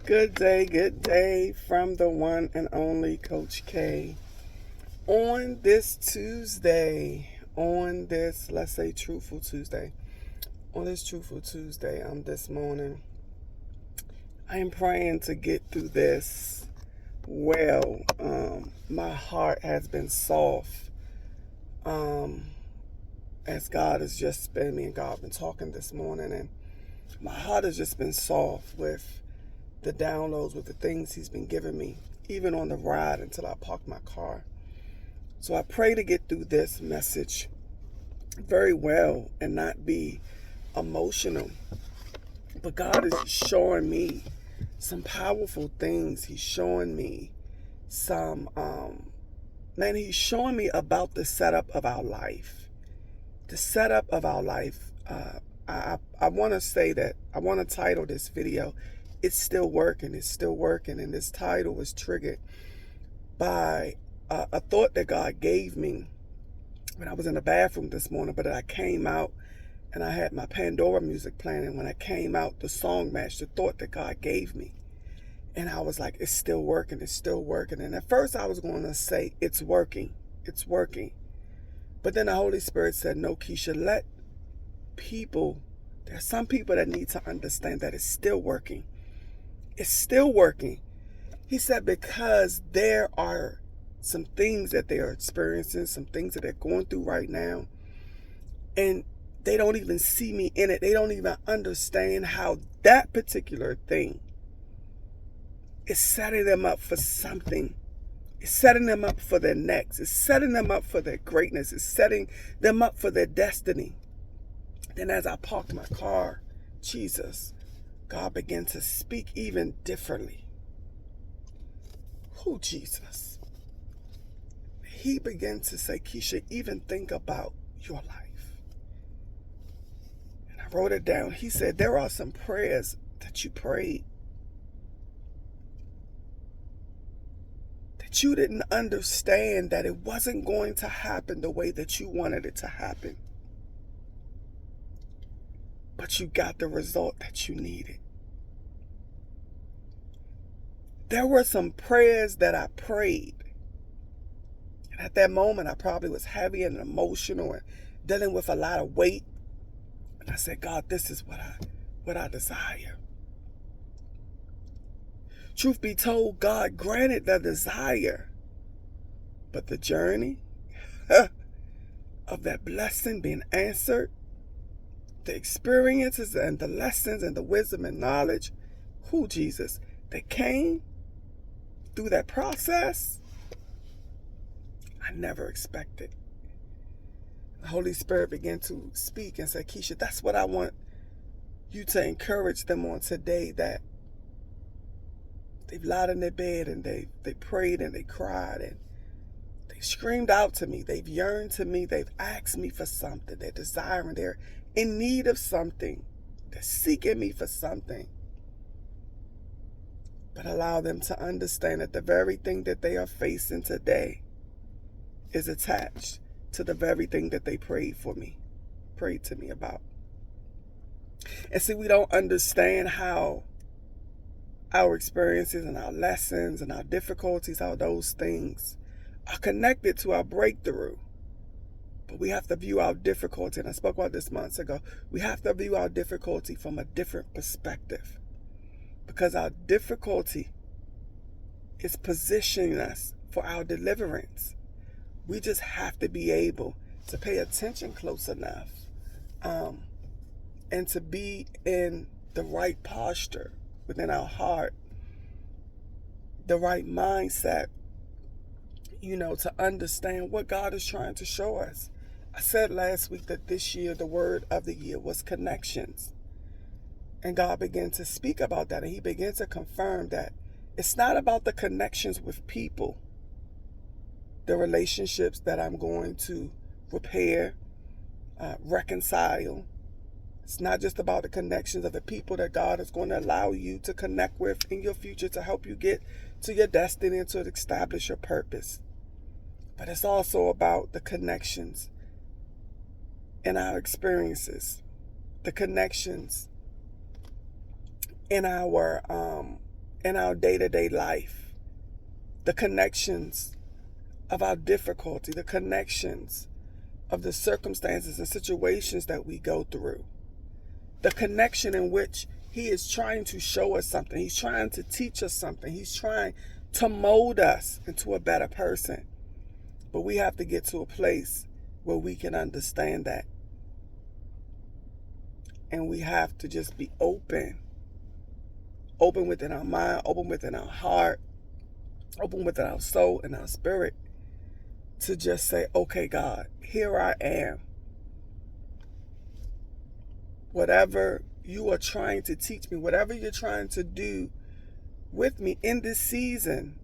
Good day from the one and only Coach K. On this Tuesday, let's say Truthful Tuesday, on this Truthful Tuesday, this morning, I am praying to get through this well. My heart has been soft, as God has just been, me and God have been talking this morning, and my heart has just been soft with the downloads, with the things He's been giving me, even on the ride until I parked my car. So I pray to get through this message very well and not be emotional. But God is showing me some powerful things. He's showing me He's showing me about the setup of our life. The setup of our life. I want to say that I want to title this video, It's Still Working, It's Still Working. And this title was triggered by a thought that God gave me when I was in the bathroom this morning. But I came out and I had my Pandora music playing. And when I came out, the song matched the thought that God gave me. And I was like, it's still working, it's still working. And at first I was going to say, it's working, it's working. But then the Holy Spirit said, no, Keisha, there's some people that need to understand that it's still working. It's still working. He said, because there are some things that they are experiencing, some things that they're going through right now, and they don't even see me in it. They don't even understand how that particular thing is setting them up for something. It's setting them up for their next. It's setting them up for their greatness. It's setting them up for their destiny. Then as I parked my car, God began to speak even differently. Who, Jesus? He began to say, Keisha, even think about your life. And I wrote it down. He said, there are some prayers that you prayed that you didn't understand that it wasn't going to happen the way that you wanted it to happen. But you got the result that you needed. There were some prayers that I prayed. And at that moment, I probably was heavy and emotional and dealing with a lot of weight. And I said, God, this is what I desire. Truth be told, God granted the desire. But the journey of that blessing being answered, the experiences and the lessons and the wisdom and knowledge, Jesus, that came through that process, I never expected. The Holy Spirit began to speak and say, Keisha, that's what I want you to encourage them on today, that they've lied in their bed and they prayed and they cried and they screamed out to me. They've yearned to me. They've asked me for something. They're desiring. They're in need of something. They're seeking me for something. But allow them to understand that the very thing that they are facing today is attached to the very thing that they prayed to me about. And see, we don't understand how our experiences and our lessons and our difficulties, how those things are connected to our breakthrough. But we have to view our difficulty, and I spoke about this months ago, we have to view our difficulty from a different perspective. Because our difficulty is positioning us for our deliverance. We just have to be able to pay attention close enough and to be in the right posture within our heart, the right mindset, to understand what God is trying to show us. I said last week that this year, the word of the year was connections. And God began to speak about that. And He began to confirm that it's not about the connections with people, the relationships that I'm going to repair, reconcile. It's not just about the connections of the people that God is going to allow you to connect with in your future to help you get to your destiny and to establish your purpose. But it's also about the connections in our experiences, the connections in our in our day-to-day life, the connections of our difficulty, the connections of the circumstances and situations that we go through, the connection in which he is trying to show us something. He's trying to teach us something. He's trying to mold us into a better person. But we have to get to a place where we can understand that. And we have to just be open. Open within our mind, open within our heart, open within our soul and our spirit to just say, okay, God, here I am. Whatever you are trying to teach me, whatever you're trying to do with me in this season,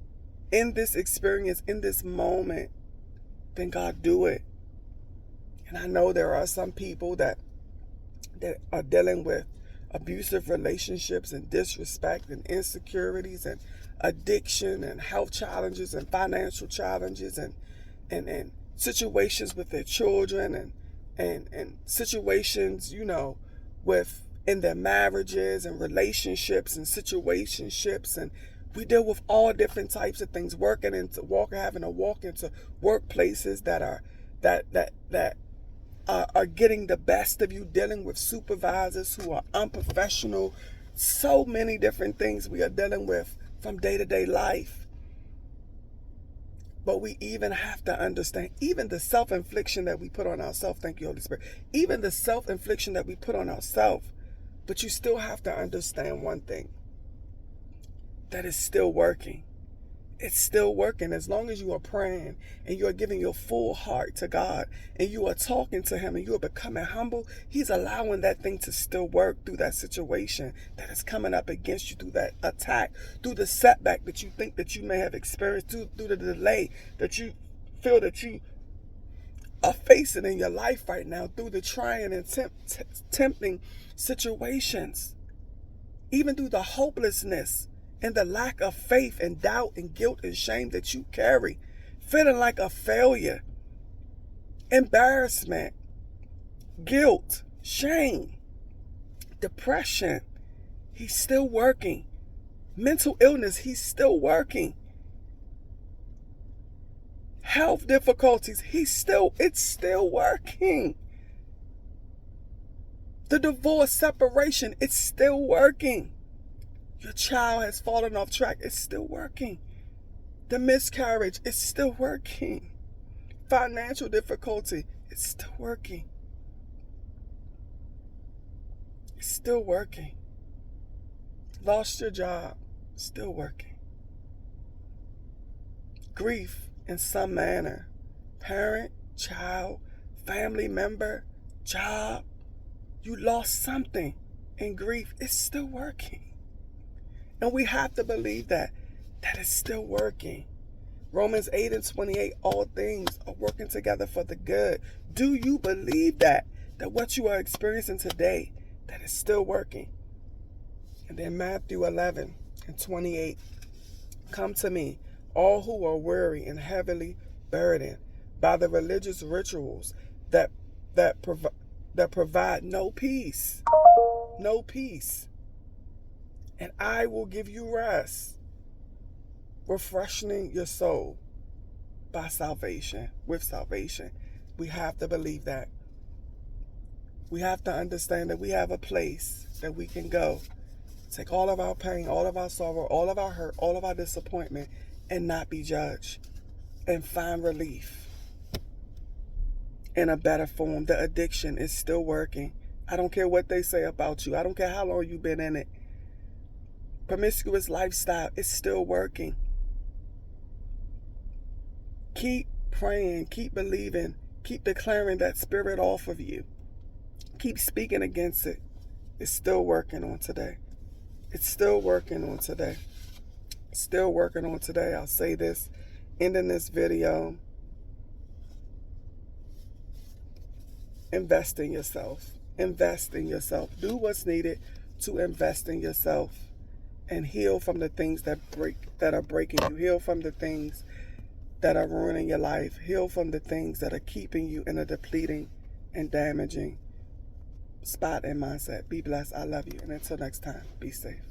in this experience, in this moment, then God, do it. And I know there are some people that are dealing with abusive relationships and disrespect and insecurities and addiction and health challenges and financial challenges and situations with their children and situations, with in their marriages and relationships and situationships. And we deal with all different types of things, having to walk into workplaces that are getting the best of you, dealing with supervisors who are unprofessional. So many different things we are dealing with from day-to-day life. But we even have to understand, even the self-infliction that we put on ourselves, thank you, Holy Spirit, even the self-infliction that we put on ourselves, but you still have to understand one thing, that it's still working. It's still working. As long as you are praying and you are giving your full heart to God and you are talking to him and you are becoming humble, he's allowing that thing to still work through that situation that is coming up against you, through that attack, through the setback that you think that you may have experienced, through the delay that you feel that you are facing in your life right now, through the trying and tempting situations, even through the hopelessness and the lack of faith and doubt and guilt and shame that you carry, feeling like a failure, embarrassment, guilt, shame, depression, he's still working. Mental illness, he's still working. Health difficulties, it's still working. The divorce, separation, it's still working. Your child has fallen off track, it's still working. The miscarriage, it's still working. Financial difficulty, it's still working. It's still working. Lost your job, still working. Grief in some manner, parent, child, family member, job, you lost something in grief, it's still working. And we have to believe that it's still working. Romans 8:28, all things are working together for the good. Do you believe that what you are experiencing today, that is still working? And then Matthew 11:28, come to me, all who are weary and heavily burdened by the religious rituals that provide no peace, and I will give you rest, refreshing your soul with salvation. We have to believe that. We have to understand that we have a place that we can go, take all of our pain, all of our sorrow, all of our hurt, all of our disappointment, and not be judged, and find relief in a better form. The addiction is still working. I don't care what they say about you. I don't care how long you've been in it. Promiscuous lifestyle is still working. Keep praying, keep believing, keep declaring that spirit off of you. Keep speaking against it. It's still working on today. It's still working on today. Still working on today. I'll say this, ending this video. Invest in yourself. Invest in yourself. Do what's needed to invest in yourself and heal from the things that are breaking you. Heal from the things that are ruining your life. Heal from the things that are keeping you in a depleting and damaging spot and mindset. Be blessed. I love you. And until next time, be safe.